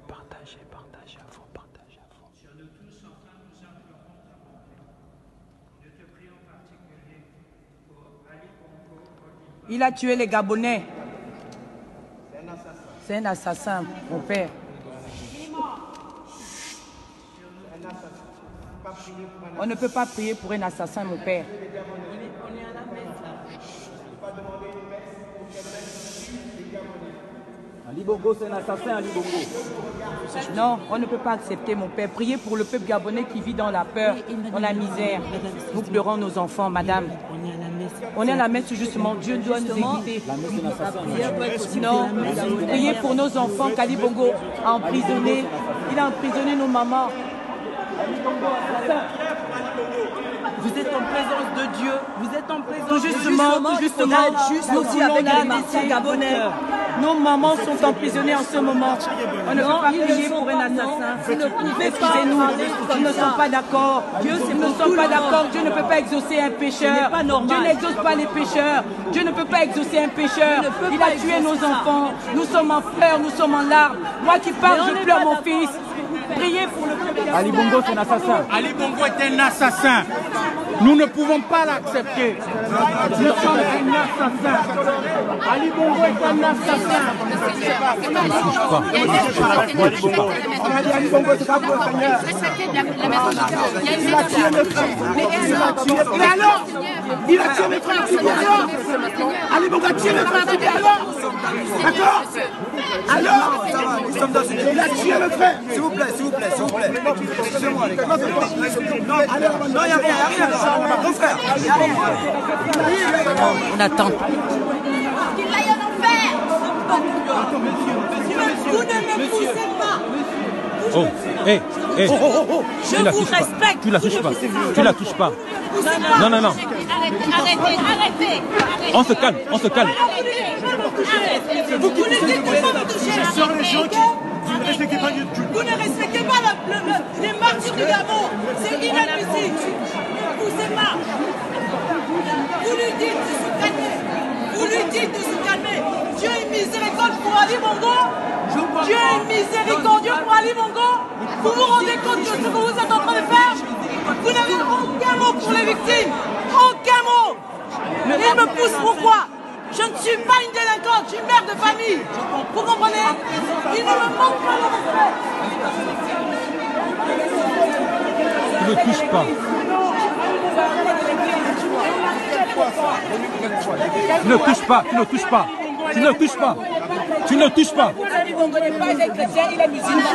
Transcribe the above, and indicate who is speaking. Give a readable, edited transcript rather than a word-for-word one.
Speaker 1: Partagez, partagez à fond, partagez à fond.
Speaker 2: Sur nous tous, enfin, nous implorons ta bonté. Nous te prions en particulier pour Ali Bongo.
Speaker 3: Il a tué les Gabonais. C'est un assassin, mon père. On ne peut pas prier pour un assassin, mon père.
Speaker 4: On est à la messe là.
Speaker 1: Ali Bongo, c'est un assassin, Ali Bongo.
Speaker 3: Non, on ne peut pas accepter, mon père. Priez pour le peuple gabonais qui vit dans la peur, dans la misère. Nous pleurons nos enfants, madame.
Speaker 4: On est à la messe.
Speaker 3: On est à la messe, justement. Dieu doit nous éviter.
Speaker 1: La messe, c'est un assassin.
Speaker 3: Non, priez pour nos enfants qu'Ali Bongo a emprisonnés. Il a emprisonné nos mamans.
Speaker 4: Vous êtes en présence de Dieu. Vous êtes en présence
Speaker 3: Tout justement, nous voulons l'amitié gabonais. Nos mamans sont emprisonnées en ce moment. On ne peut pas prier pour un assassin. Vous ne pouvez pas. Nous ne sommes pas d'accord. Nous ne sommes pas d'accord. Dieu ne peut pas exaucer un pécheur. Dieu n'exauce pas les pécheurs. Dieu ne peut pas exaucer un pécheur. Il a tué nos enfants. Nous sommes en pleurs, nous sommes en larmes. Moi qui parle, je pleure mon fils. Priez pour le peuple.
Speaker 1: Ali Bongo, c'est un assassin.
Speaker 5: Ali Bongo est un assassin. Nous ne pouvons pas l'accepter. Nous sommes un assassin. Ali Bongo est un assassin. Ali Bongo, c'est pas pour le Seigneur. Il a tué mes frères. Et alors, il a tué mes frères. Et alors, Ali Bongo a tué mes frères. Et alors, d'accord. Alors, il a tué mes frères.
Speaker 6: S'il vous plaît, s'il vous plaît, s'il vous plaît. Excusez-moi, les gars. Non, il n'y a rien. Mon frère.
Speaker 3: On attend.
Speaker 7: Qu'il aille en enfer. Vous ne me poussez pas.
Speaker 1: Oh, hé, hé.
Speaker 7: Je vous respecte.
Speaker 1: Tu la touches pas. Tu la touches pas. Non, non, non.
Speaker 7: Arrêtez.
Speaker 1: On se calme, on se calme.
Speaker 7: Vous ne dites pas me toucher.
Speaker 5: Ce sont les gens qui ne respectent pas Dieu.
Speaker 7: Vous ne respectez pas les martyrs du Gabon. C'est inadmissible. Ne poussez pas. Vous lui dites de se calmer. Vous lui dites de se calmer. Dieu est miséricordieux pour Ali Bongo. Dieu est miséricordieux pour Ali Bongo. Vous vous rendez compte de ce que vous êtes en train de faire? Vous n'avez aucun mot pour les victimes. Aucun mot. Il me pousse pourquoi? Je ne suis pas une délinquante, je suis mère de famille. Vous comprenez? Il ne me manque pas le respect.
Speaker 1: Tu ne touches pas. Tu ne touches pas, tu ne touches pas. Tu ne touches pas. Tu ne touches pas.
Speaker 3: Ali Bongo n'est pas un chrétien, il est musulman.